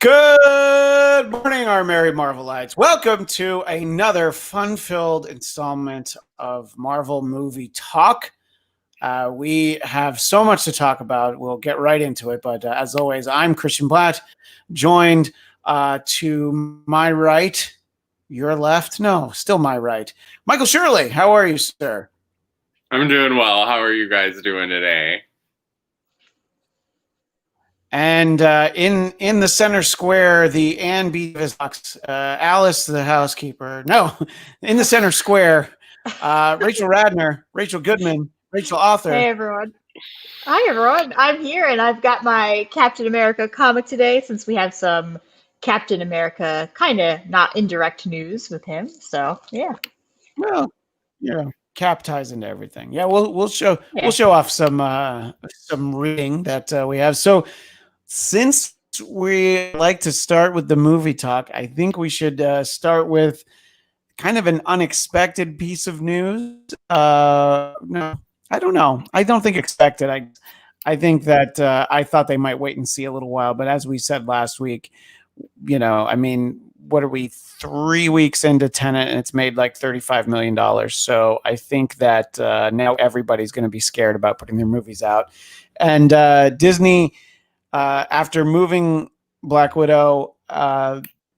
Good morning, our merry Marvelites. Welcome to another fun-filled installment of Marvel Movie Talk. We have so much to talk about. We'll get right into it. But as always, I'm Christian Bladt, joined to my right, your left? No, still my right. Michael Shirley, how are you, sir? I'm doing well. How are you guys doing today? And in the center square, the Ann B. Davis box, Alice, the housekeeper. No, in the center square, Rachel Radner, Rachel Goodman, Rachel Author. Hey everyone. Hi everyone. I'm here and I've got my Captain America comic today since we have some Captain America kind of not indirect news with him. So yeah. Well, Cap ties into everything. Yeah, we'll show off some reading that we have. So since we like to start with the movie talk, I think we should start with kind of an unexpected piece of news. No, I don't know. I don't think expected. I think that I thought they might wait and see a little while. But as we said last week, I mean, what are we 3 weeks into Tenet and it's made like $35 million. So I think that now everybody's going to be scared about putting their movies out. And Disney, after moving Black Widow,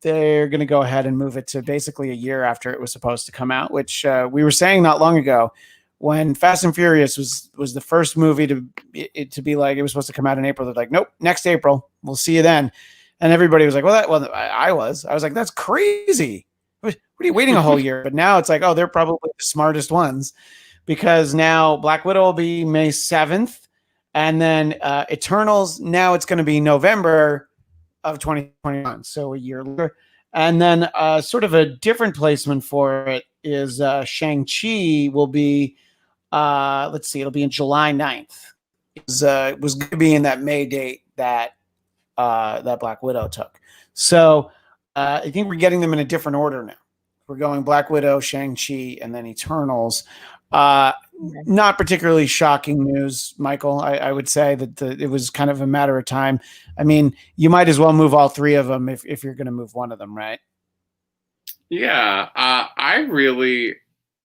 they're going to go ahead and move it to basically a year after it was supposed to come out, which we were saying not long ago when Fast and Furious was the first movie to be like, it was supposed to come out in April. They're like, nope, next April. We'll see you then. And everybody was like, I was like, that's crazy. What are you waiting a whole year? But now it's like, oh, they're probably the smartest ones because now Black Widow will be May 7th. And then Eternals, now it's going to be November of 2021, so a year later. And then sort of a different placement for it is Shang-Chi will be, it'll be in July 9th. It was going to be in that May date that Black Widow took. So I think we're getting them in a different order now. We're going Black Widow, Shang-Chi, and then Eternals. Not particularly shocking news, Michael. I would say that it was kind of a matter of time. I mean, you might as well move all three of them if you're going to move one of them, right? Yeah, I really,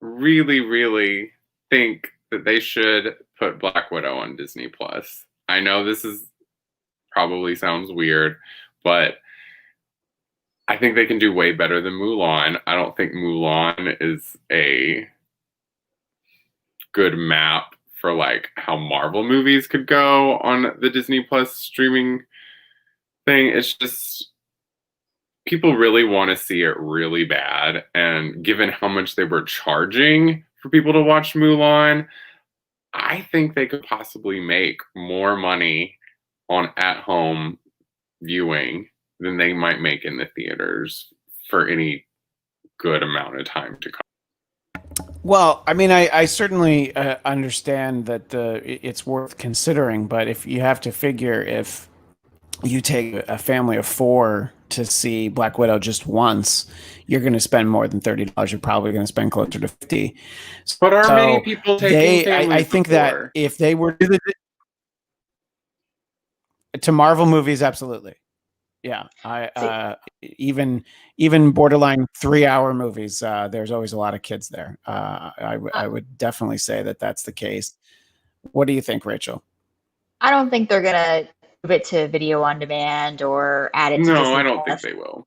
really, really think that they should put Black Widow on Disney Plus. I know this probably sounds weird, but I think they can do way better than Mulan. I don't think Mulan is a good map for like how Marvel movies could go on the Disney Plus streaming thing. It's just people really want to see it really bad, and given how much they were charging for people to watch Mulan, I think they could possibly make more money on at-home viewing than they might make in the theaters for any good amount of time to come. Well, I mean, I certainly understand that it's worth considering, but if you have to figure if you take a family of 4 to see Black Widow just once, you're going to spend more than $30. You're probably going to spend closer to $50. But are many people taking families I think that if they were to Marvel movies, absolutely. Yeah, even borderline 3-hour movies. There's always a lot of kids there. I would definitely say that that's the case. What do you think, Rachel? I don't think they're gonna move it to video on demand or add it to Disney I don't Plus. think they will.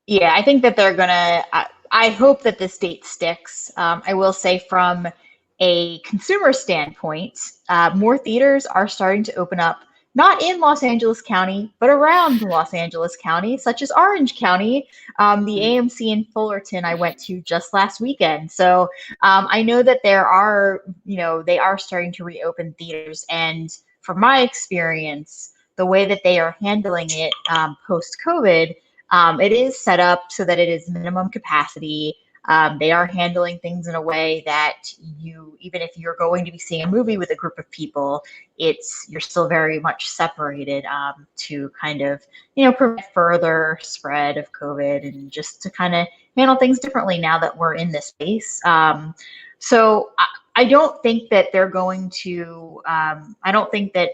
Yeah, I think that they're gonna. I hope that this date sticks. I will say from a consumer standpoint, more theaters are starting to open up. Not in Los Angeles County, but around Los Angeles County, such as Orange County, the AMC in Fullerton I went to just last weekend. So I know that they are starting to reopen theaters. And from my experience, the way that they are handling it post-COVID, it is set up so that it is minimum capacity. They are handling things in a way that even if you're going to be seeing a movie with a group of people, you're still very much separated to kind of, prevent further spread of COVID and just to kind of handle things differently now that we're in this space. So I don't think that they're going to, I don't think that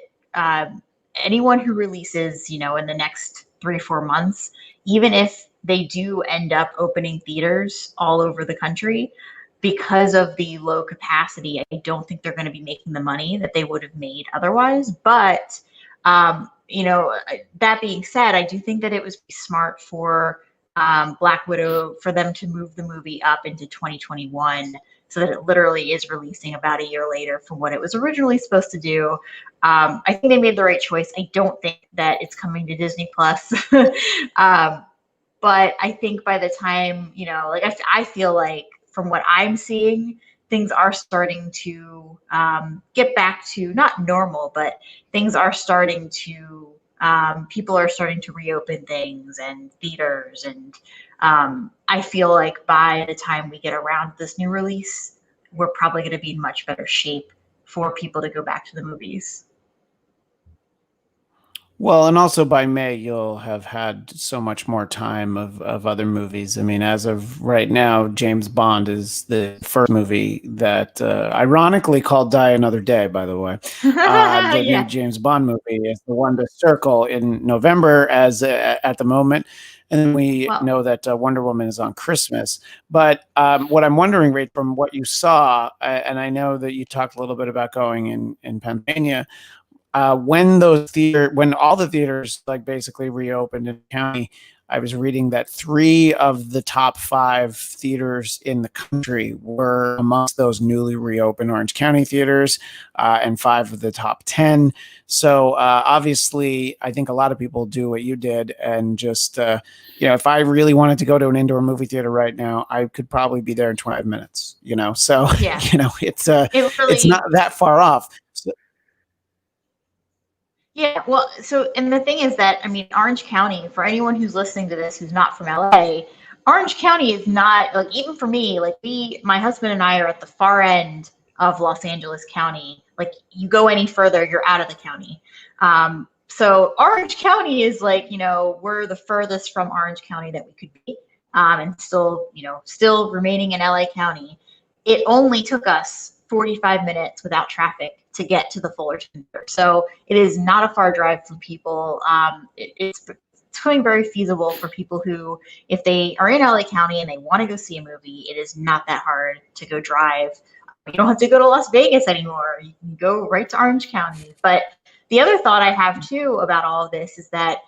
anyone who releases, in the next 3 or 4 months, even if they do end up opening theaters all over the country, because of the low capacity, I don't think they're going to be making the money that they would have made otherwise. But, that being said, I do think that it was smart for Black Widow for them to move the movie up into 2021 so that it literally is releasing about a year later from what it was originally supposed to do. I think they made the right choice. I don't think that it's coming to Disney Plus. But I think by the time, I feel like from what I'm seeing, things are starting to get back to not normal, but things are starting to, people are starting to reopen things and theaters. And I feel like by the time we get around this new release, we're probably going to be in much better shape for people to go back to the movies. Well, and also by May, you'll have had so much more time of other movies. I mean, as of right now, James Bond is the first movie that, ironically called Die Another Day, by the way. The new James Bond movie is the one to circle in November at the moment. And then we know that Wonder Woman is on Christmas. But what I'm wondering, Rach, from what you saw, and I know that you talked a little bit about going in Pennsylvania, when all the theaters like basically reopened in the county, I was reading that 3 of the top 5 theaters in the country were amongst those newly reopened Orange County theaters, and 5 of the top 10. So obviously, I think a lot of people do what you did, and just if I really wanted to go to an indoor movie theater right now, I could probably be there in 25 minutes. So yeah. It's not that far off. So, yeah, well, and the thing is that, Orange County, for anyone who's listening to this who's not from LA, Orange County is not, like, even for me, like, my husband and I are at the far end of Los Angeles County. Like, you go any further, you're out of the county. So Orange County is like, we're the furthest from Orange County that we could be, and still remaining in LA County. It only took us 45 minutes without traffic to get to the Fullerton Theater. So it is not a far drive from people. It's becoming very feasible for people who, if they are in LA County and they want to go see a movie, it is not that hard to go drive. You don't have to go to Las Vegas anymore. You can go right to Orange County. But the other thought I have too about all of this is that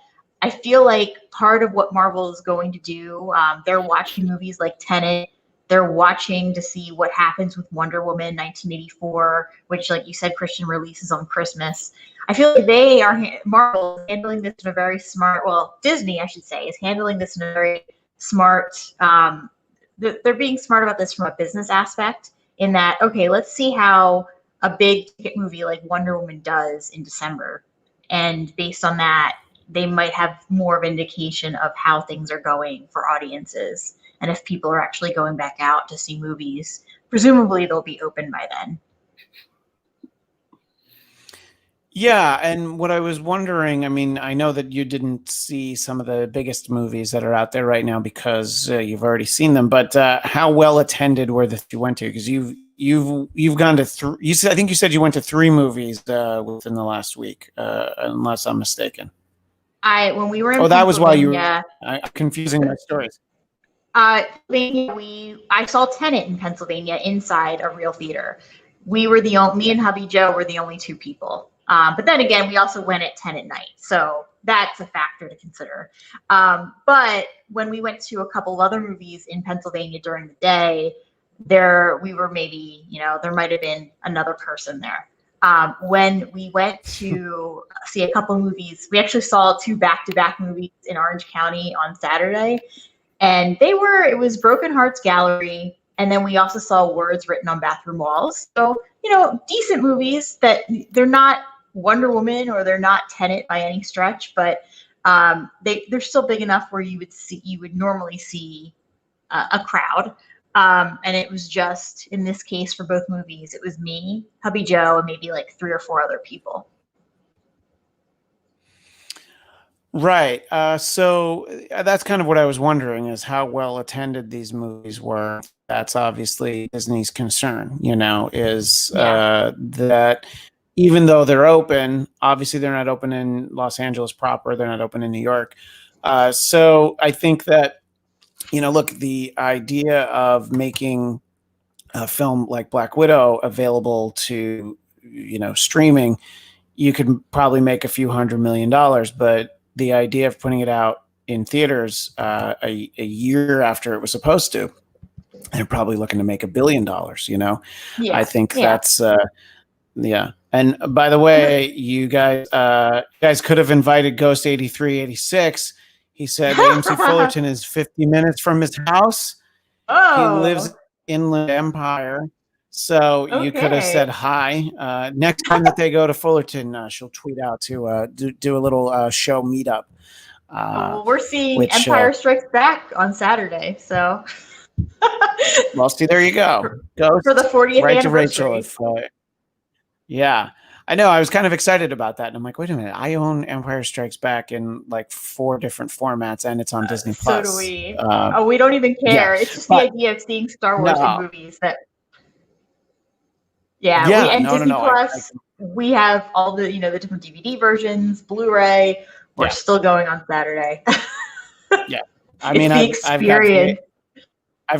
I feel like part of what Marvel is going to do, they're watching movies like Tenet. They're watching to see what happens with Wonder Woman 1984, which, like you said, Christian, releases on Christmas. I feel like Marvel is handling this in a very smart, Disney, I should say, is handling this in a very smart, they're being smart about this from a business aspect, in that, okay, let's see how a big ticket movie like Wonder Woman does in December. And based on that, they might have more of an indication of how things are going for audiences. And if people are actually going back out to see movies, presumably they'll be open by then. Yeah, and what I was wondering, I know that you didn't see some of the biggest movies that are out there right now because you've already seen them, but how well attended were you went to? Because you've gone to I think you said you went to 3 movies within the last week, unless I'm mistaken. When we were in that was why you were confusing my stories. I saw Tenet in Pennsylvania inside a real theater. Me and hubby Joe were the only 2 people. But then again, we also went at 10 at night. So that's a factor to consider. But when we went to a couple of other movies in Pennsylvania during the day, we were maybe, there might have been another person there. When we went to see a couple of movies, we actually saw 2 back-to-back movies in Orange County on Saturday. And it was Broken Hearts Gallery, and then we also saw Words Written on Bathroom Walls. So, decent movies that they're not Wonder Woman or they're not Tenet by any stretch, but they're still big enough where you would normally see a crowd. And it was just, in this case for both movies, it was me, hubby Joe, and maybe like 3 or 4 other people. Right. So that's kind of what I was wondering, is how well attended these movies were. That's obviously Disney's concern, that even though they're open, obviously they're not open in Los Angeles proper, they're not open in New York. So I think that, look, the idea of making a film like Black Widow available to, streaming, you could probably make a few $100 million, but the idea of putting it out in theaters a year after it was supposed to, they're probably looking to make $1 billion. Yeah. I think yeah. that's yeah. And by the way, you guys could have invited Ghost 8386. He said AMC Fullerton is 50 minutes from his house. He lives Oh, Inland Empire. So you could have said okay. hi. Next time that they go to Fullerton, she'll tweet out to do a little show meetup. Well, we're seeing Which Empire Strikes Back on Saturday, so well, see, there you go. for the Ghost, 40th right to Rachel. anniversary. Yeah, I know. I was kind of excited about that, and I'm like, wait a minute, I own Empire Strikes Back in like 4 different formats, and it's on Disney So Plus. do we. We don't even care. It's just the idea of seeing Star Wars in movies that. Yeah, we and Disney Plus. We have all the the different DVD versions, Blu-ray. We're still going on Saturday. Yeah, I mean, I've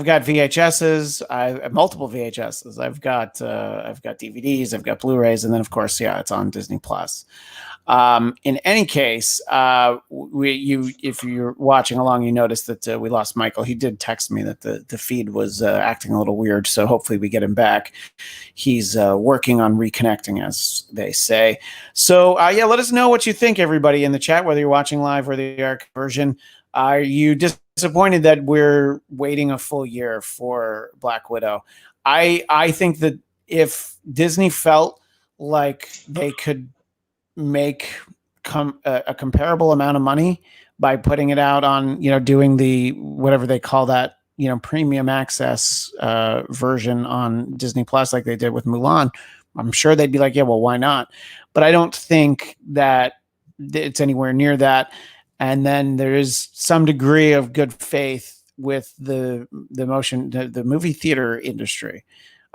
got VHSs. I have multiple VHSs. I've got DVDs. I've got Blu-rays, and then of course, it's on Disney Plus. In any case, if you're watching along, you notice that we lost Michael. He did text me that the feed was acting a little weird, so hopefully we get him back. He's working on reconnecting, as they say. So let us know what you think, everybody, in the chat, whether you're watching live or the archive version. Are you disappointed that we're waiting a full year for Black Widow? I think that if Disney felt like they could make a comparable amount of money by putting it out on, doing the whatever they call that, premium access version on Disney Plus, like they did with Mulan, I'm sure they'd be like, yeah, well, why not? But I don't think that it's anywhere near that. And then there is some degree of good faith with the movie theater industry.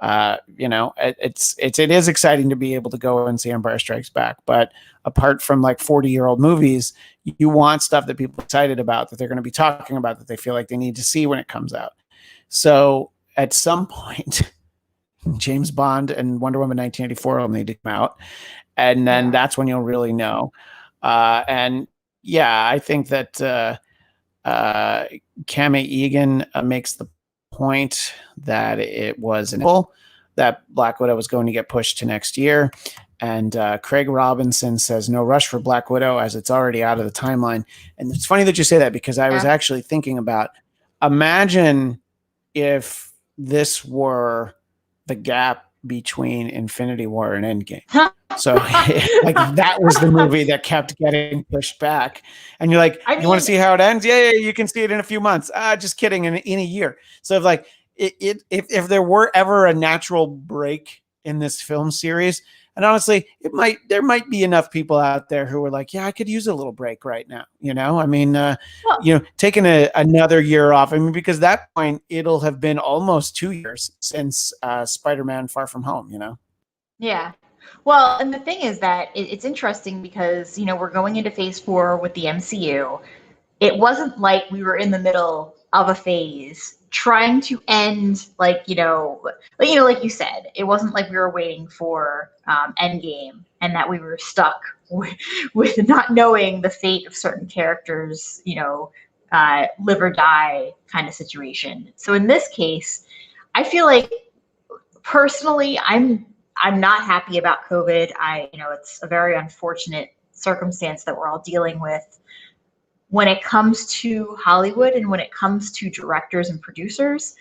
It is exciting to be able to go and see Empire Strikes Back, but apart from like 40-year-old movies, you want stuff that people are excited about, that they're going to be talking about, that they feel like they need to see when it comes out. So at some point, James Bond and Wonder Woman 1984 will need to come out, and then that's when you'll really know. I think that Kami Egan makes the point that it was inevitable that Black Widow was going to get pushed to next year. And Craig Robinson says, no rush for Black Widow as it's already out of the timeline. And it's funny that you say that, because I was actually thinking about, imagine if this were the gap between Infinity War and Endgame. So like that was the movie that kept getting pushed back. And you're like, you want to see how it ends? Yeah, you can see it in a few months. Just kidding, in a year. So if there were ever a natural break in this film series, and honestly, there might be enough people out there who are like, yeah, I could use a little break right now. Taking another year off. I mean, because at that point it'll have been almost 2 years since Spider-Man: Far From Home. Yeah. Well, and the thing is that it's interesting because, we're going into phase 4 with the MCU. It wasn't like we were in the middle of a phase trying to end, like you said, it wasn't like we were waiting for Endgame and that we were stuck with not knowing the fate of certain characters, live or die kind of situation. So in this case, I feel like personally, I'm not happy about COVID. It's a very unfortunate circumstance that we're all dealing with. When it comes to Hollywood and when it comes to directors and producers,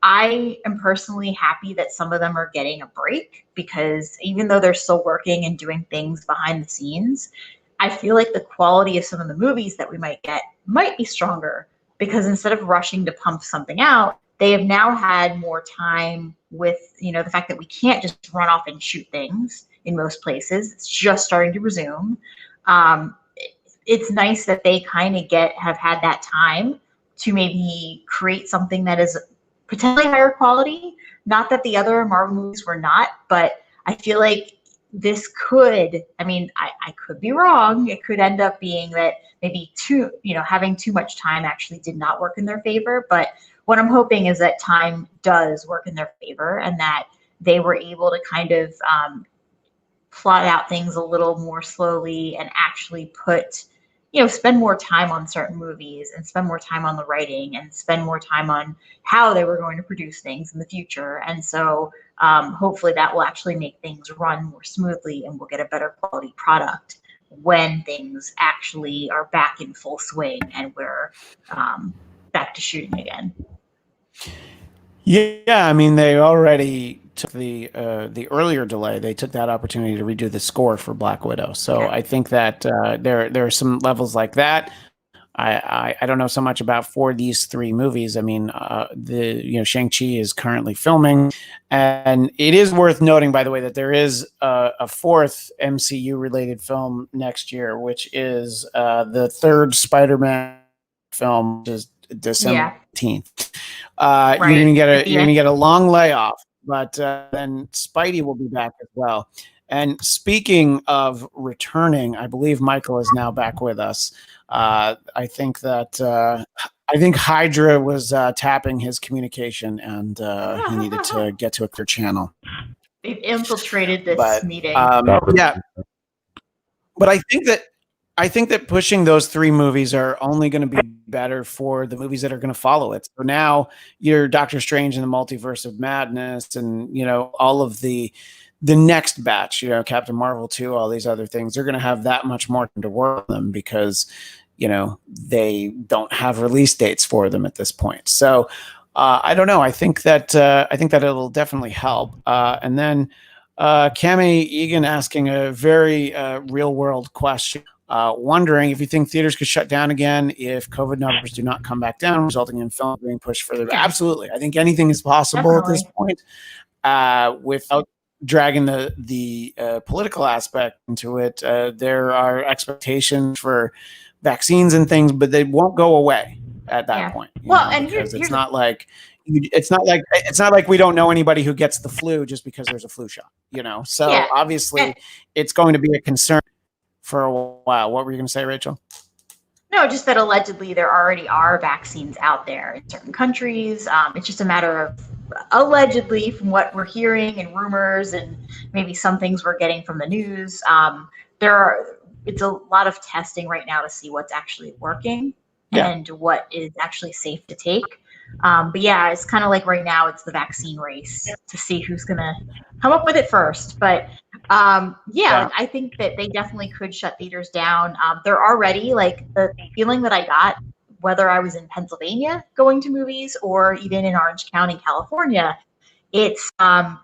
I am personally happy that some of them are getting a break, because even though they're still working and doing things behind the scenes, I feel like the quality of some of the movies that we might get might be stronger, because instead of rushing to pump something out, they have now had more time with, the fact that we can't just run off and shoot things in most places. It's just starting to resume. It's nice that they kind of have had that time to maybe create something that is potentially higher quality. Not that the other Marvel movies were not, but I feel like this could, I mean, I could be wrong. It could end up being that maybe having too much time actually did not work in their favor. But what I'm hoping is that time does work in their favor, and that they were able to kind of plot out things a little more slowly and actually spend more time on certain movies and spend more time on the writing and spend more time on how they were going to produce things in the future. And so hopefully that will actually make things run more smoothly, and we'll get a better quality product when things actually are back in full swing and we're back to shooting again. Yeah, I mean, they already took the earlier delay. They took that opportunity to redo the score for Black Widow. So I think that there are some levels like that. I don't know so much about for these three movies. I mean, Shang-Chi is currently filming, and it is worth noting, by the way, that there is a fourth MCU related film next year, which is the third Spider-Man film, which is December 18th. You're gonna get a long layoff, but then Spidey will be back as well. And speaking of returning, I believe Michael is now back with us. I think Hydra was tapping his communication, and he needed to get to a clear channel. They've infiltrated this meeting. Yeah, but I think that pushing those three movies are only going to be better for the movies that are going to follow it. So now you're Doctor Strange and the Multiverse of Madness, and all of the next batch, Captain Marvel 2, all these other things, they're going to have that much more to work on them because they don't have release dates for them at this point. So I don't know. I think that it'll definitely help. And then Cami Egan asking a very real world question. Wondering if you think theaters could shut down again if COVID numbers do not come back down, resulting in film being pushed further. Absolutely. I think anything is possible at this point without dragging the political aspect into it. There are expectations for vaccines and things, but they won't go away at that point. Because it's not like we don't know anybody who gets the flu just because there's a flu shot. So obviously it's going to be a concern for a while. What were you going to say, Rachel? No, just that allegedly there already are vaccines out there in certain countries. It's just a matter of allegedly, from what we're hearing and rumors and maybe some things we're getting from the news. It's a lot of testing right now to see what's actually working and what is actually safe to take. But yeah, it's kind of like right now it's the vaccine race to see who's going to come up with it first. But I think that they definitely could shut theaters down. They're already, like, the feeling that I got, whether I was in Pennsylvania going to movies or even in Orange County, California, it's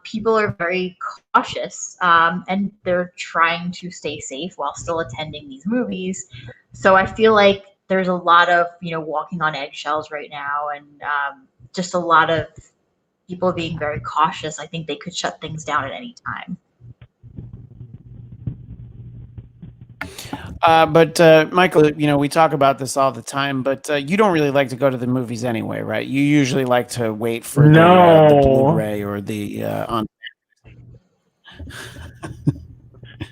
people are very cautious and they're trying to stay safe while still attending these movies. So I feel like there's a lot of, walking on eggshells right now, and just a lot of people being very cautious. I think they could shut things down at any time. But Michael, we talk about this all the time, but you don't really like to go to the movies anyway, right? You usually like to wait for the Blu-ray or the on.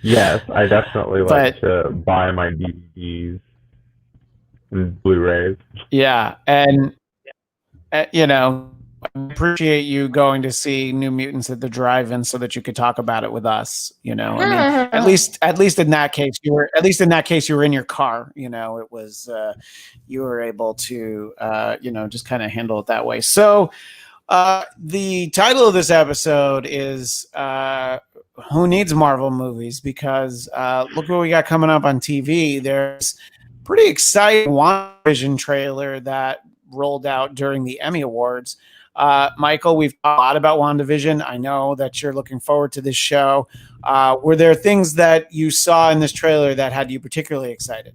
Yes, I definitely like to buy my DVDs and Blu-rays. Yeah, and I appreciate you going to see New Mutants at the drive-in so that you could talk about it with us. I mean, at least in that case, you were in your car. It was you were able to just kind of handle it that way. So the title of this episode is "Who Needs Marvel Movies?" Because look what we got coming up on TV. There's pretty exciting Wandavision trailer that rolled out during the Emmy Awards. Michael, we've talked a lot about WandaVision. I know that you're looking forward to this show. Were there things that you saw in this trailer that had you particularly excited?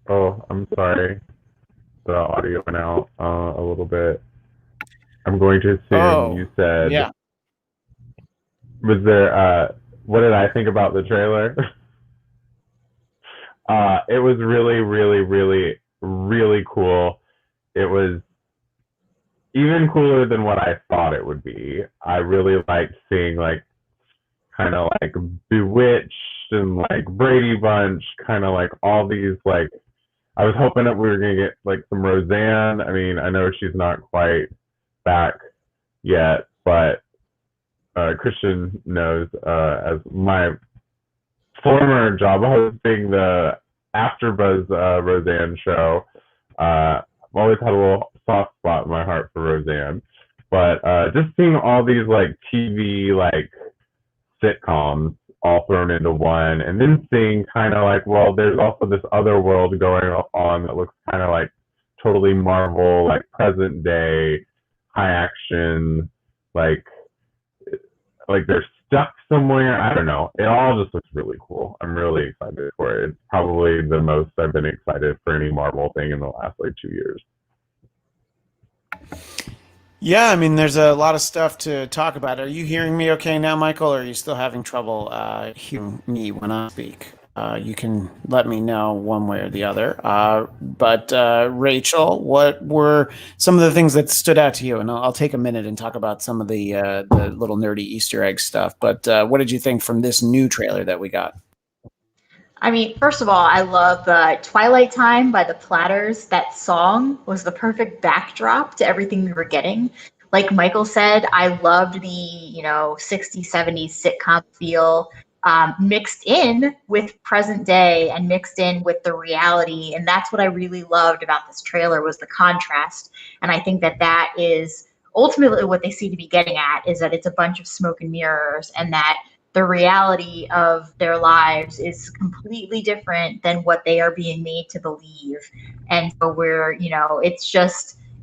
Oh, I'm sorry. The audio went out a little bit. I'm going to assume you said... Yeah. Was there... what did I think about the trailer? It was really, really, really, really cool. It was even cooler than what I thought it would be. I really liked seeing like kind of like Bewitched and like Brady Bunch, kind of like all these like. I was hoping that we were gonna get like some Roseanne. I mean, I know she's not quite back yet, but Christian knows as my former job hosting the AfterBuzz Roseanne show. I've always had a little soft spot in my heart for Roseanne, but just seeing all these like TV like sitcoms all thrown into one, and then seeing kind of like, well, there's also this other world going on that looks kind of like totally Marvel, like present day, high action, like they're stuck somewhere. I don't know. It all just looks really cool. I'm really excited for it. It's probably the most I've been excited for any Marvel thing in the last like 2 years. Yeah, I mean, there's a lot of stuff to talk about. Are you hearing me okay now, Michael, or are you still having trouble hearing me when I speak? You can let me know one way or the other. But Rachel, what were some of the things that stood out to you? And I'll take a minute and talk about some of the little nerdy Easter egg stuff. But what did you think from this new trailer that we got? I mean, first of all, I love Twilight Time by the Platters. That song was the perfect backdrop to everything we were getting. Like Michael said, I loved the, 60s, 70s sitcom feel mixed in with present day and mixed in with the reality. And that's what I really loved about this trailer was the contrast. And I think that is ultimately what they seem to be getting at is that it's a bunch of smoke and mirrors and that the reality of their lives is completely different than what they are being made to believe. And so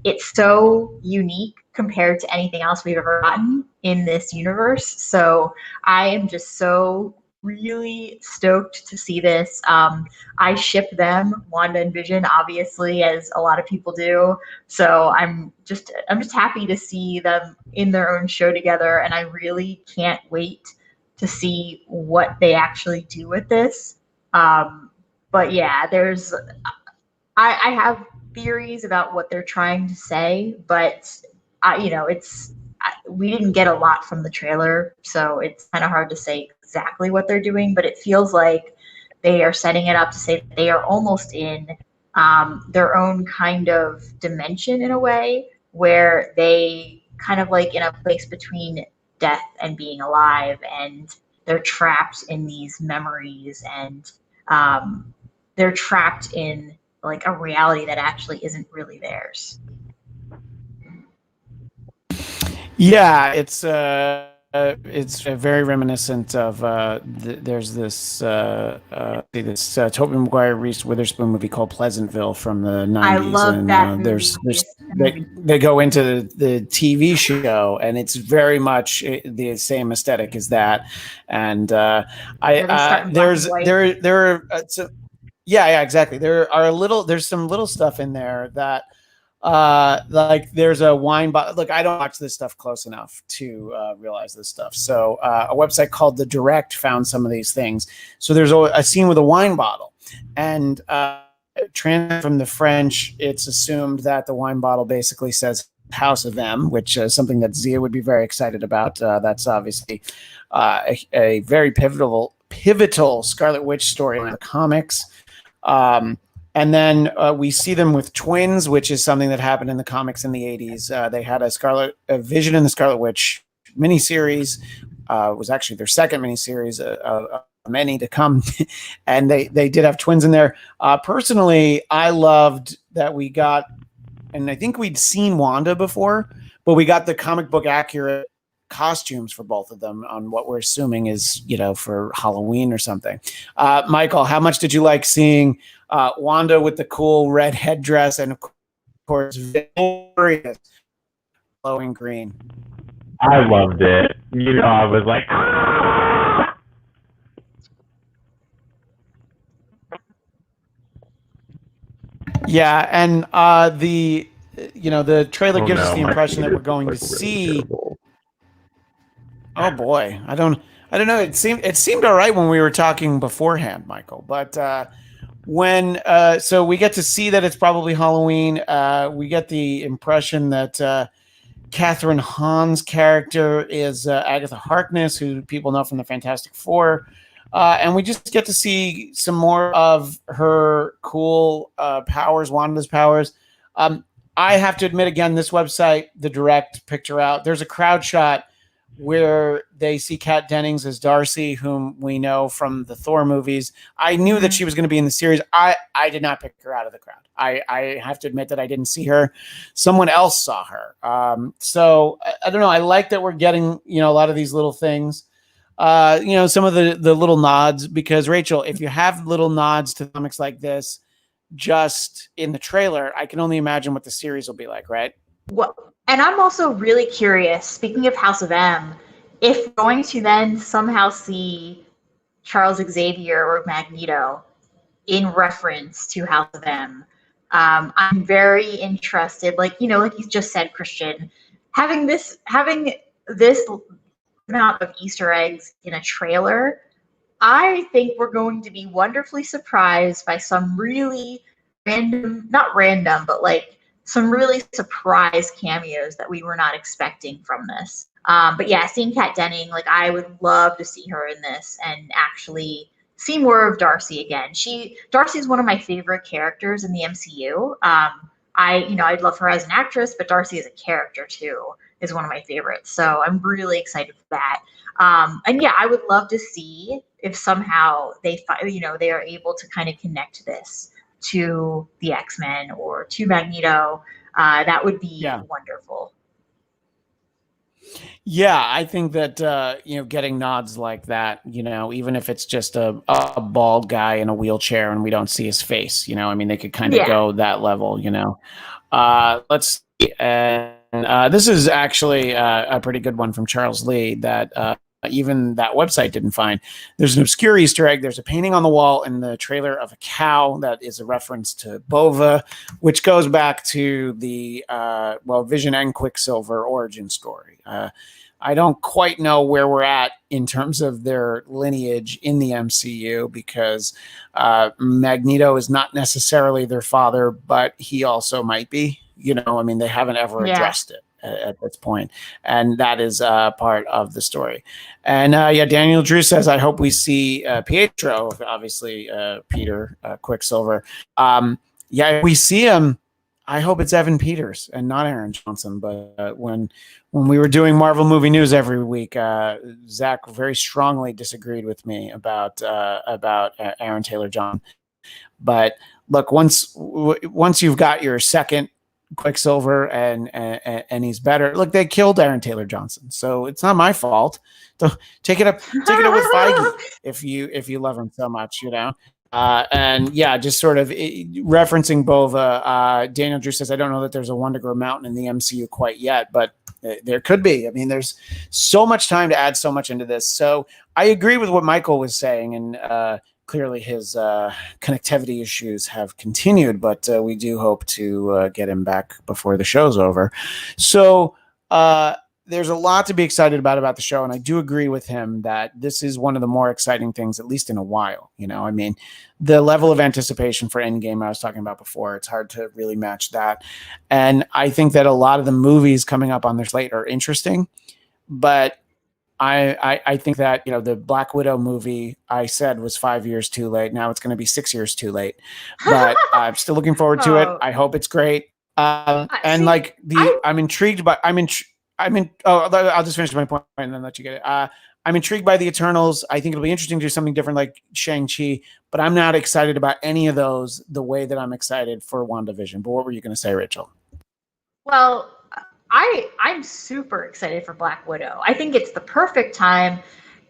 it's so unique compared to anything else we've ever gotten in this universe. So I am just so really stoked to see this. I ship them, Wanda and Vision, obviously, as a lot of people do. So I'm just happy to see them in their own show together, and I really can't wait to see what they actually do with this. But yeah, I have theories about what they're trying to say, but we didn't get a lot from the trailer, so it's kind of hard to say exactly what they're doing, but it feels like they are setting it up to say that they are almost in their own kind of dimension in a way where they kind of like in a place between death and being alive, and they're trapped in these memories, and they're trapped in like a reality that actually isn't really theirs. Yeah, it's very reminiscent of there's this Tobey Maguire Reese Witherspoon movie called Pleasantville from the 90s. I love that movie. They go into the TV show, and it's very much the same aesthetic as that. And yeah, exactly. There's some little stuff in there that like there's a wine bottle. Look, I don't watch this stuff close enough to realize this stuff. So a website called The Direct found some of these things. So there's a scene with a wine bottle, and translated from the French, it's assumed that the wine bottle basically says House of M, which is something that Zia would be very excited about. That's obviously a very pivotal Scarlet Witch story in the comics. And then we see them with twins, which is something that happened in the comics in the 80s. They had a Vision and the Scarlet Witch miniseries. Was actually their second miniseries, many to come. And they did have twins in there. Personally, I loved that we got, and I think we'd seen Wanda before, but we got the comic book accurate costumes for both of them on what we're assuming is, for Halloween or something. Michael, how much did you like seeing Wanda with the cool red headdress and, of course, victorious glowing green? I loved it. I was like, ah! Yeah, and the trailer gives us the impression that we're going to see. Terrible. Oh boy, I don't know. It seemed all right when we were talking beforehand, Michael. But so we get to see that it's probably Halloween. We get the impression that Catherine Hahn's character is Agatha Harkness, who people know from the Fantastic Four. And we just get to see some more of her cool powers, Wanda's powers. I have to admit, again, this website, the direct picture out, there's a crowd shot where they see Kat Dennings as Darcy, whom we know from the Thor movies. I knew that she was going to be in the series. I did not pick her out of the crowd. I have to admit that I didn't see her. Someone else saw her. So I don't know. I like that we're getting, a lot of these little things. Some of the little nods, because Rachel, if you have little nods to comics like this just in the trailer, I can only imagine what the series will be like, right? Well, and I'm also really curious, speaking of House of M, if we're going to then somehow see Charles Xavier or Magneto in reference to House of M. I'm very interested, like you just said, Christian, having this amount of Easter eggs in a trailer, I think we're going to be wonderfully surprised by some really not random, but like some really surprise cameos that we were not expecting from this. But yeah, seeing Kat Denning, like I would love to see her in this and actually see more of Darcy again. Darcy is one of my favorite characters in the MCU. I'd love her as an actress, but Darcy as a character too is one of my favorites. So I'm really excited for that. And yeah, I would love to see if somehow they are able to kind of connect this to the X-Men or to Magneto. That would be wonderful. Yeah, I think that getting nods like that, even if it's just a bald guy in a wheelchair and we don't see his face, they could kind of go that level, Let's see. And this is actually a pretty good one from Charles Lee that even that website didn't find. There's an obscure Easter egg. There's a painting on the wall in the trailer of a cow that is a reference to Bova, which goes back to the Vision and Quicksilver origin story. I don't quite know where we're at in terms of their lineage in the MCU, because Magneto is not necessarily their father, but he also might be. They haven't ever addressed it at this point, and that is part of the story. And Daniel Drew says, I hope we see Pietro, obviously Peter Quicksilver. If we see him, I hope it's Evan Peters and not Aaron Johnson. But when we were doing Marvel Movie News every week, Zach very strongly disagreed with me about Aaron Taylor-Johnson. But look, once you've got your second Quicksilver and he's better. Look, they killed Aaron Taylor-Johnson, so it's not my fault. Take it up with Feige if you love him so much, just sort of referencing Bova. Daniel Drew says, I don't know that there's a Wonder Mountain in the MCU quite yet, but there could be. There's so much time to add so much into this. So I agree with what Michael was saying, and clearly his connectivity issues have continued, but we do hope to get him back before the show's over. So there's a lot to be excited about the show, and I do agree with him that this is one of the more exciting things, at least in a while. The level of anticipation for Endgame I was talking about before, it's hard to really match that. And I think that a lot of the movies coming up on their slate are interesting, but I think that, the Black Widow movie I said was 5 years too late. Now it's going to be 6 years too late, but I'm still looking forward to it. I hope it's great. I'm intrigued by, I'll just finish my point and then let you get it. I'm intrigued by the Eternals. I think it'll be interesting to do something different like Shang-Chi, but I'm not excited about any of those the way that I'm excited for WandaVision. But what were you going to say, Rachel? Well, I'm super excited for Black Widow. I think it's the perfect time.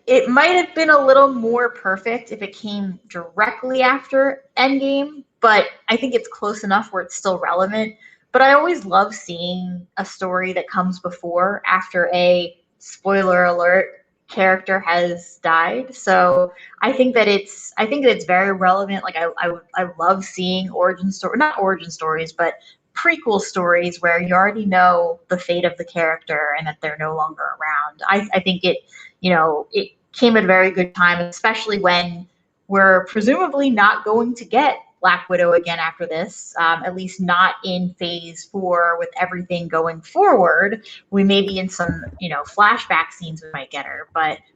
It might have been a little more perfect if it came directly after Endgame, but I think it's close enough where it's still relevant. But I always love seeing a story that comes before, after a, spoiler alert, character has died. So I think that it's very relevant. Like I love seeing not origin stories, but prequel stories where you already know the fate of the character and that they're no longer around. I think it came at a very good time, especially when we're presumably not going to get Black Widow again after this, at least not in phase 4 with everything going forward. We may be in some, flashback scenes we might get her,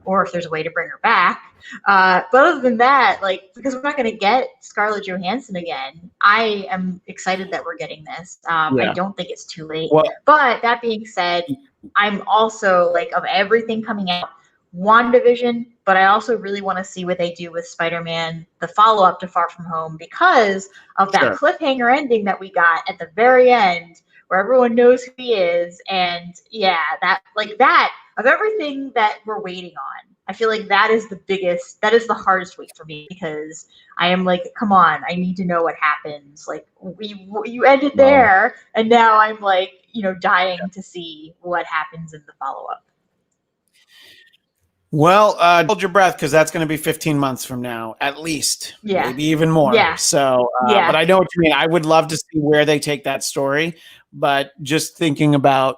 or if there's a way to bring her back. But other than that, because we're not going to get Scarlett Johansson again, I am excited that we're getting this. I don't think it's too late. Well, but that being said, I'm also of everything coming out, WandaVision, but I also really want to see what they do with Spider-Man, the follow-up to Far From Home, because of that cliffhanger ending that we got at the very end, where everyone knows who he is, and that of everything that we're waiting on, I feel like that is the hardest week for me, because I am come on, I need to know what happens. You ended there, and now I'm dying to see what happens in the follow-up. Well, hold your breath, because that's going to be 15 months from now, at least, maybe even more. Yeah. So, but I know what you mean. I would love to see where they take that story, but just thinking about,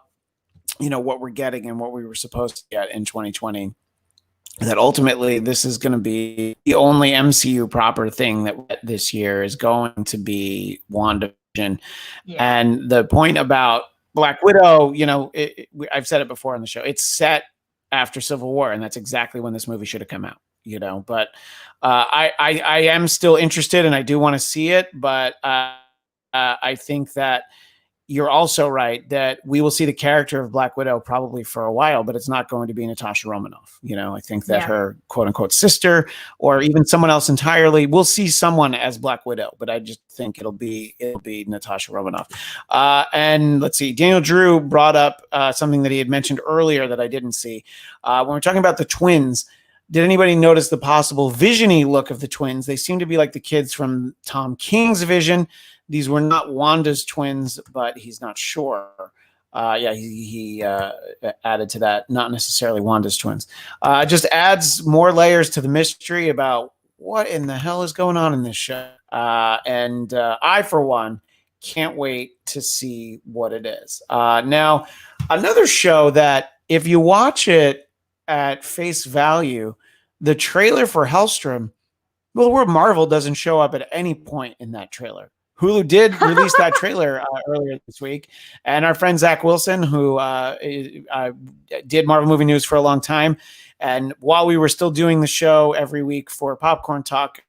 what we're getting and what we were supposed to get in 2020, that ultimately this is going to be the only MCU proper thing that this year is going to be WandaVision. Yeah. And the point about Black Widow, I've said it before on the show, it's set after Civil War, and that's exactly when this movie should have come out, but I am still interested, and I do want to see it, but I think that you're also right that we will see the character of Black Widow probably for a while, but it's not going to be Natasha Romanoff. I think that her quote unquote sister, or even someone else entirely, we'll see someone as Black Widow, but I just think it'll be Natasha Romanoff. And let's see, Daniel Drew brought up something that he had mentioned earlier that I didn't see. When we're talking about the twins, did anybody notice the possible Vision-y look of the twins? They seem to be like the kids from Tom King's Vision. These were not Wanda's twins, but he's not sure. He added to that, not necessarily Wanda's twins. Just adds more layers to the mystery about what in the hell is going on in this show. And I, for one, can't wait to see what it is. Now, another show that if you watch it at face value, the trailer for Helstrom, well, the word Marvel doesn't show up at any point in that trailer. Hulu did release that trailer earlier this week, and our friend Zach Wilson, who did Marvel Movie News for a long time, and while we were still doing the show every week for Popcorn Talk,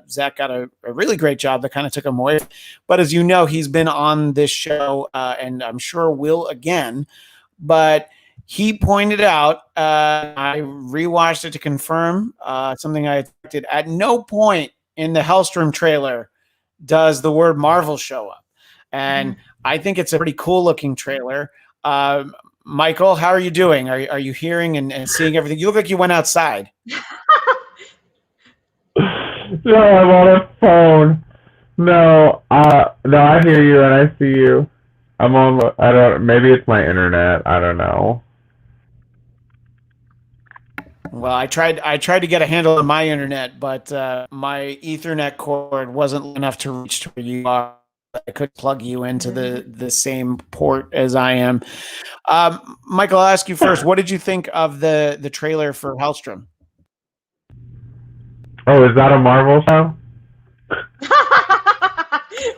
Zach got a really great job that kind of took him away. But as you know, he's been on this show, and I'm sure will again. But he pointed out, I rewatched it to confirm something I expected. At no point in the Helstrom trailer does the word Marvel show up. And I think it's a pretty cool looking trailer. Michael, how are you doing? Are you hearing and seeing everything? You look like you went outside. No, I'm on a phone. No, I hear you and I see you. Maybe it's my internet. I don't know. Well, I tried to get a handle on my internet, but my Ethernet cord wasn't enough to reach to where you are. I could plug you into the same port as I am. Michael, I'll ask you first. What did you think of the trailer for Helstrom? Oh, is that a Marvel show?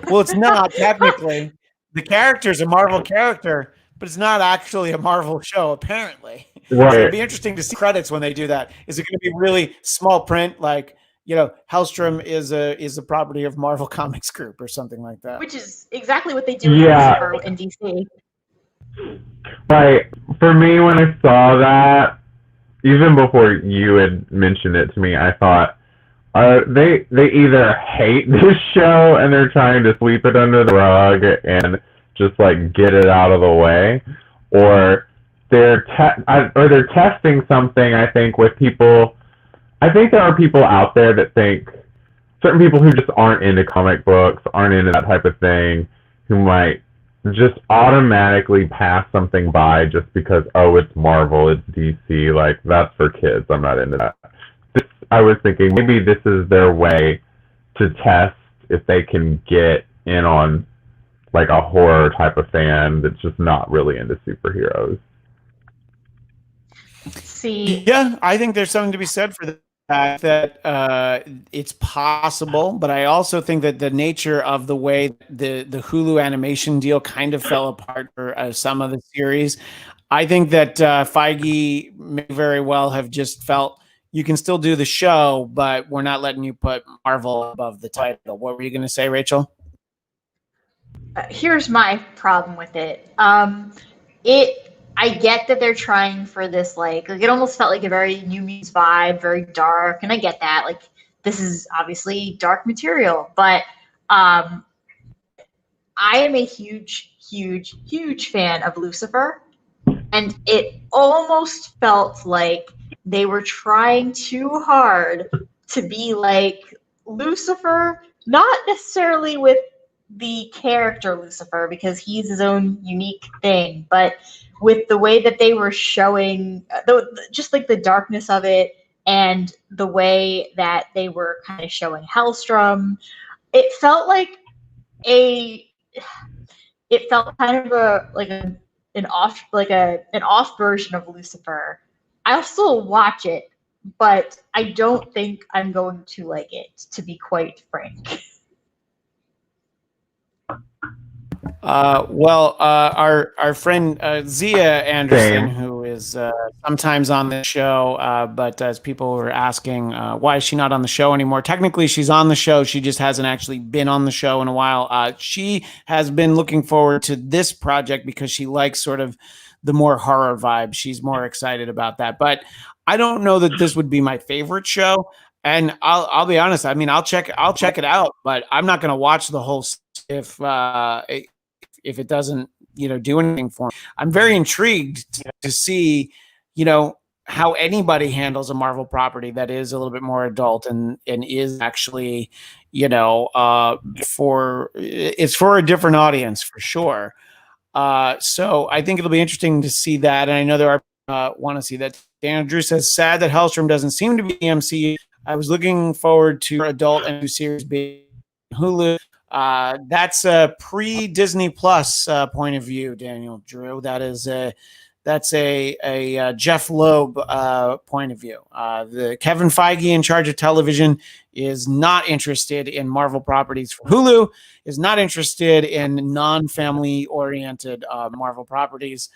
Well, it's not technically. The character's a Marvel character, but it's not actually a Marvel show, apparently. Right. So it'd be interesting to see credits when they do that. Is it going to be really small print, like Helstrom is a property of Marvel Comics Group or something like that? Which is exactly what they do in DC. Right. For me, when I saw that, even before you had mentioned it to me, I thought they either hate this show and they're trying to sweep it under the rug and just get it out of the way, or they're testing something. I think with people, I think there are people out there that think, certain people who just aren't into comic books, aren't into that type of thing, who might just automatically pass something by just because, oh, it's Marvel, it's DC, that's for kids, I'm not into that. I was thinking maybe this is their way to test if they can get in on a horror type of fan that's just not really into superheroes. See, yeah, I think there's something to be said for fact that it's possible, but I also think that the nature of the way the Hulu animation deal kind of fell apart for some of the series, I think that Feige may very well have just felt you can still do the show, but we're not letting you put Marvel above the title. What were you going to say, Rachel? Here's my problem with it. I get that they're trying for this, like it almost felt like a very New Mutants vibe, very dark, and I get that. Like this is obviously dark material, but I am a huge fan of Lucifer, and it almost felt like they were trying too hard to be like Lucifer, not necessarily with the character Lucifer because he's his own unique thing, but with the way that they were showing, just like the darkness of it and the way that they were kind of showing Helstrom, it felt like a, it felt kind of an off version of Lucifer. I'll still watch it, but I don't think I'm going to like it, to be quite frank. Our friend Zia Anderson, Same. who is sometimes on the show, but as people were asking, why is she not on the show anymore? Technically, she's on the show. She just hasn't actually been on the show in a while. She has been looking forward to this project because she likes sort of the more horror vibe. She's more excited about that. But I don't know that this would be my favorite show. And I'll be honest. I mean, I'll check it out, but I'm not going to watch the whole if it doesn't, do anything for me. I'm very intrigued to see, how anybody handles a Marvel property that is a little bit more adult and is actually, it's for a different audience for sure. So I think it'll be interesting to see that. And I know there are want to see that. Dan Drew says, sad that Helstrom doesn't seem to be MCU. I was looking forward to adult and new series being Hulu. That's a pre-Disney Plus point of view, Daniel Drew. That's a Jeff Loeb point of view. The Kevin Feige in charge of television is not interested in Marvel properties for Hulu, is not interested in non-family oriented Marvel properties.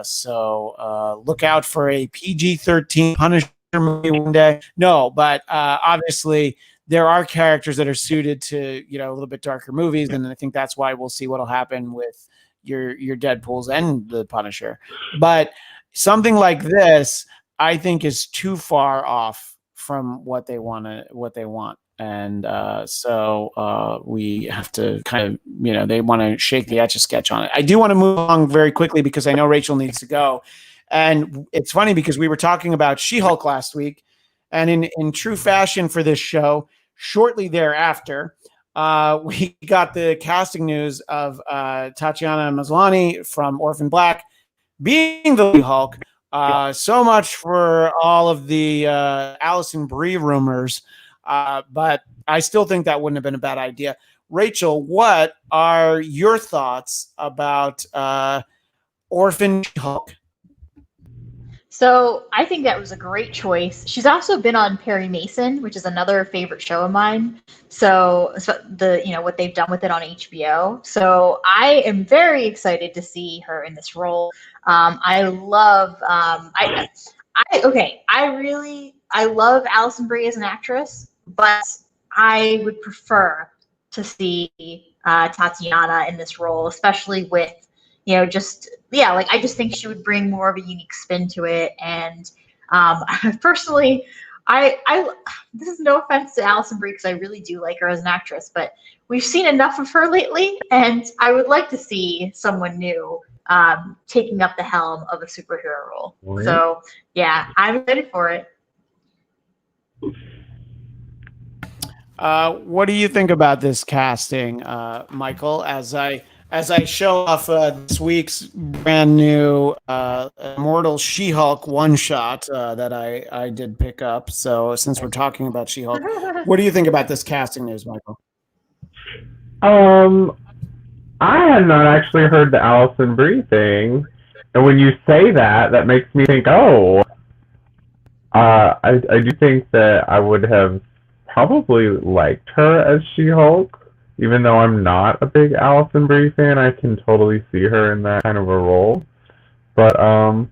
So look out for a PG-13 Punisher movie one day. No, but obviously there are characters that are suited to, a little bit darker movies. And I think that's why we'll see what'll happen with your Deadpools and the Punisher. But something like this, I think, is too far off from what they want. And so we have to kind of, they want to shake the Etch-a-Sketch on it. I do want to move along very quickly because I know Rachel needs to go. And it's funny because we were talking about She-Hulk last week. And in true fashion for this show, shortly thereafter, we got the casting news of Tatiana Maslany from Orphan Black being the lead Hulk. So much for all of the Alison Brie rumors, but I still think that wouldn't have been a bad idea. Rachel, what are your thoughts about Orphan Hulk? So I think that was a great choice. She's also been on Perry Mason, which is another favorite show of mine. So what they've done with it on HBO. So I am very excited to see her in this role. I love I love Alison Brie as an actress, but I would prefer to see Tatiana in this role, especially with I just think she would bring more of a unique spin to it. And personally, I this is no offense to Alison Brie because I really do like her as an actress, but we've seen enough of her lately, and I would like to see someone new taking up the helm of a superhero role. Right. So yeah, I'm excited for it. What do you think about this casting, Michael? As I show off this week's brand new Immortal She-Hulk one-shot that I did pick up. So since we're talking about She-Hulk, what do you think about this casting news, Michael? I had not actually heard the Alison Brie thing. And when you say that, that makes me think, oh, I do think that I would have probably liked her as She-Hulk, even though I'm not a big Allison Brie fan. I can totally see her in that kind of a role, but I'm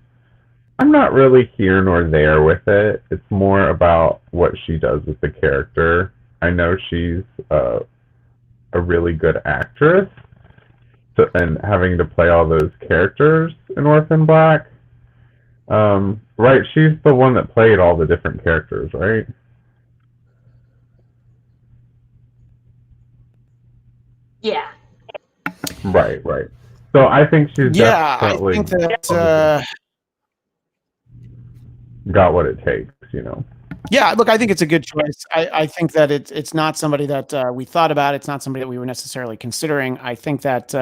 not really here nor there with it. It's more about what she does with the character. I know she's a really good actress, so, and having to play all those characters in Orphan Black. Right, she's the one that played all the different characters, right? Yeah. Right, right. So I think she's Yeah, I definitely think that. got what it takes, you know. Yeah, look, I think it's a good choice. I think that it's not somebody that we thought about. It's not somebody that we were necessarily considering. I think that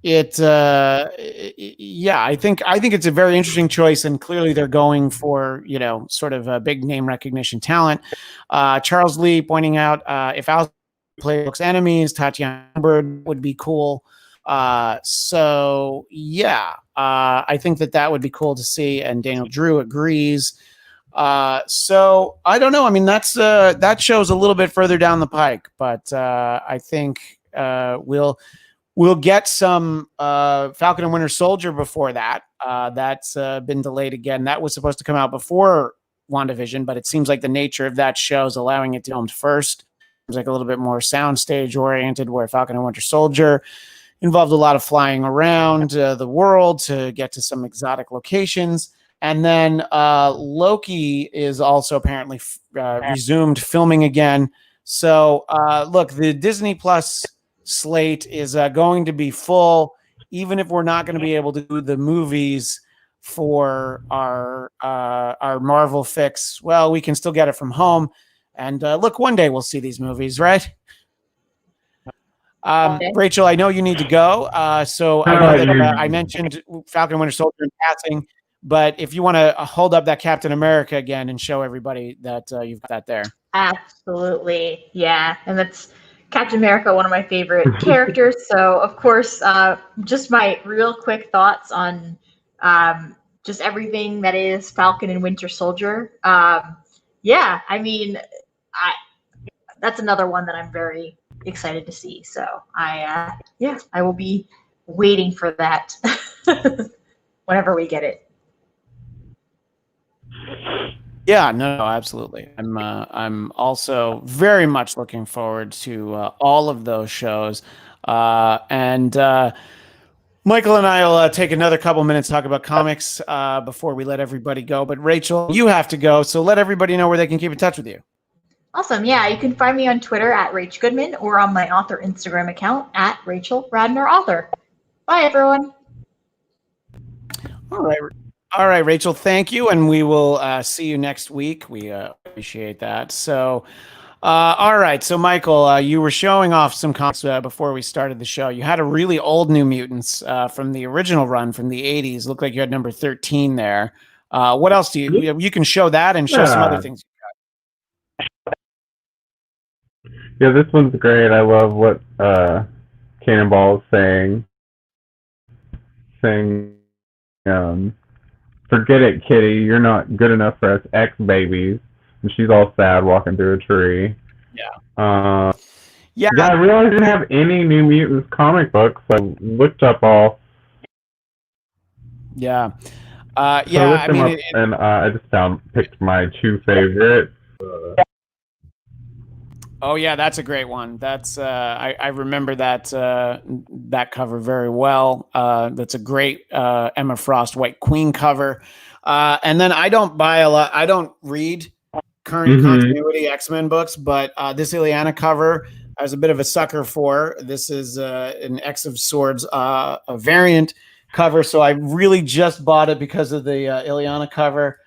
yeah, I think it's a very interesting choice, and clearly they're going for, you know, sort of a big name recognition talent. Charles Lee pointing out if Alice plays enemies, Tatiana would be cool. So yeah, I think that would be cool to see, and Daniel Drew agrees. So I don't know. I mean, that shows a little bit further down the pike, but I think we'll get some Falcon and Winter Soldier before that. That's been delayed again. That was supposed to come out before WandaVision, but it seems like the nature of that show is allowing it to film first. It's like a little bit more soundstage oriented, where Falcon and Winter Soldier involved a lot of flying around the world to get to some exotic locations. And then Loki is also apparently resumed filming again. So look, the Disney Plus slate is going to be full, even if we're not going to be able to do the movies for our Marvel fix. Well, we can still get it from home. And look, one day we'll see these movies, right? Okay. Rachel, I know you need to go. So I know that I mentioned Falcon and Winter Soldier in passing. But if you want to hold up that Captain America again and show everybody that you've got that there. Absolutely. Yeah. And that's Captain America, one of my favorite characters. So, of course, just my real quick thoughts on just everything that is Falcon and Winter Soldier. Yeah, I mean, that's another one that I'm very excited to see. So, I will be waiting for that whenever we get it. Yeah, no, absolutely. I'm also very much looking forward to all of those shows. And Michael and I will take another couple minutes to talk about comics before we let everybody go. But Rachel, you have to go, so let everybody know where they can keep in touch with you. Awesome. Yeah, you can find me on Twitter at Rach Goodman or on my author Instagram account at Rachel Radner Author. Bye, everyone. All right, Rachel, thank you, and we will see you next week. We appreciate that. So, all right. So, Michael, you were showing off some comics before we started the show. You had a really old New Mutants from the original run from the 80s. Looked like you had number 13 there. What else do you can show that and show some other things? Yeah, this one's great. I love what Cannonball is saying, forget it, kitty. You're not good enough for us ex-babies. And she's all sad walking through a tree. Yeah. Yeah, I realized I didn't have any New Mutants comic books. So I looked up all. Yeah. I mean, and I just picked my two favorites. Oh yeah, that's a great one. That's I remember that cover very well. That's a great Emma Frost White Queen cover. And then I don't buy a lot. I don't read current continuity X-Men books, but this Ileana cover I was a bit of a sucker for. This is an X of Swords a variant cover, so I really just bought it because of the Ileana cover.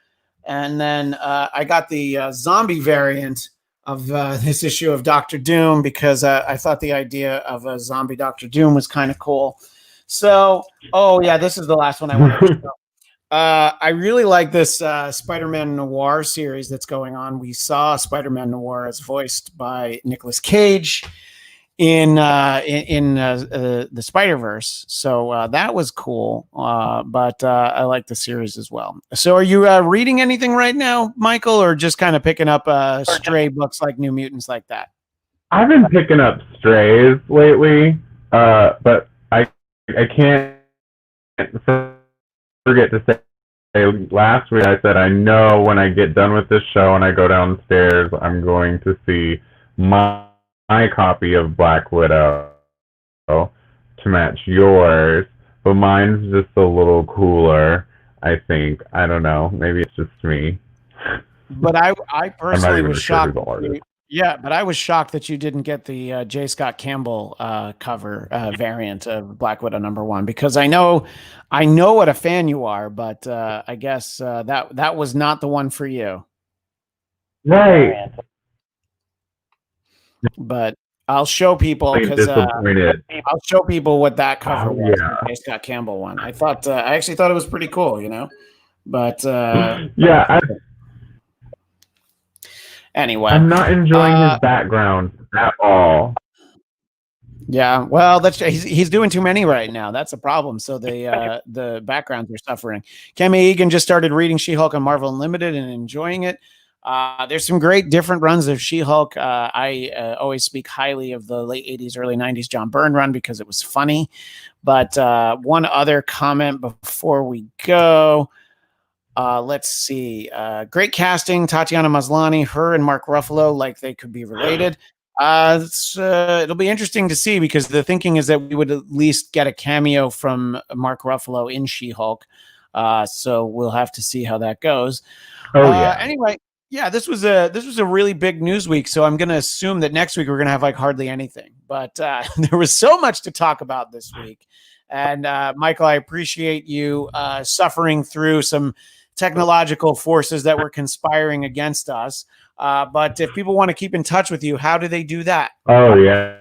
And then I got the zombie variant of this issue of Doctor Doom because I thought the idea of a zombie Doctor Doom was kind of cool. So, oh yeah, this is the last one I want to show. I really like this Spider-Man Noir series that's going on. We saw Spider-Man Noir as voiced by Nicolas Cage the Spider-Verse. So that was cool. But I like the series as well. So are you reading anything right now, Michael, or just kind of picking up stray books like New Mutants like that? I've been picking up strays lately, but I can't forget to say last week I said I know when I get done with this show and I go downstairs I'm going to see my copy of Black Widow to match yours, but mine's just a little cooler, I think. I don't know. Maybe it's just me. But I personally was shocked. Yeah, but I was shocked that you didn't get the J. Scott Campbell cover variant of Black Widow #1, because I know what a fan you are, but I guess that was not the one for you. Right. But I'll show people, because I'll show people what that cover was. Yeah. The J. Scott Campbell one. I actually thought it was pretty cool, But yeah. Anyway, I'm not enjoying his background at all. Yeah, well, he's doing too many right now. That's a problem. So the backgrounds are suffering. Kemi Egan just started reading She-Hulk on Marvel Unlimited and enjoying it. There's some great different runs of She-Hulk. I always speak highly of the late 80s, early 90s John Byrne run because it was funny. But one other comment before we go. Let's see. Great casting. Tatiana Maslany, her and Mark Ruffalo, like they could be related. It'll be interesting to see, because the thinking is that we would at least get a cameo from Mark Ruffalo in She-Hulk. So we'll have to see how that goes. Anyway, yeah, this was a really big news week. So I'm going to assume that next week we're going to have like hardly anything. But there was so much to talk about this week. And Michael, I appreciate you suffering through some technological forces that were conspiring against us. But if people want to keep in touch with you, how do they do that? Oh, yeah.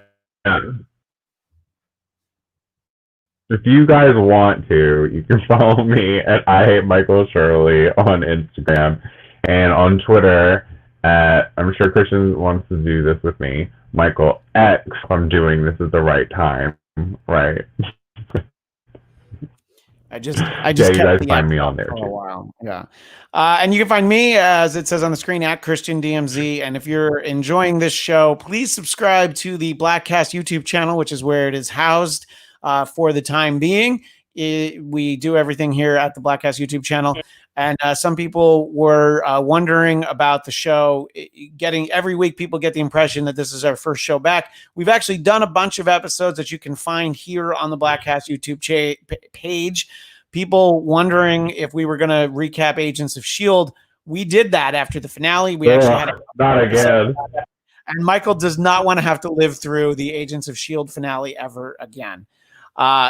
If you guys want to, you can follow me at I Hate Michael Shirley on Instagram, and on Twitter at, I'm sure Christian wants to do this with me, Michael X. I'm doing this at the right time, right? I just yeah, you guys find me on there for a while. Yeah. And you can find me, as it says on the screen, at Christian DMZ. And if you're enjoying this show, please subscribe to the Blackcast YouTube channel, which is where it is housed for the time being. We do everything here at the Blackcast YouTube channel. And some people were wondering about the show. Every week, people get the impression that this is our first show back. We've actually done a bunch of episodes that you can find here on the Blackcast YouTube page. People wondering if we were going to recap Agents of S.H.I.E.L.D. We did that after the finale. We actually had not again. And Michael does not want to have to live through the Agents of S.H.I.E.L.D. finale ever again.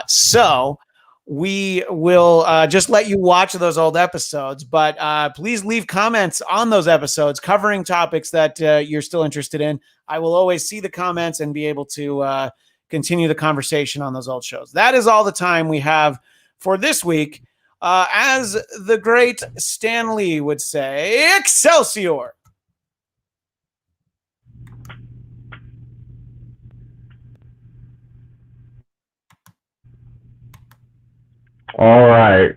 So we will just let you watch those old episodes, but please leave comments on those episodes covering topics that you're still interested in. I will always see the comments and be able to continue the conversation on those old shows. That is all the time we have for this week. As the great Stan Lee would say, Excelsior! All right.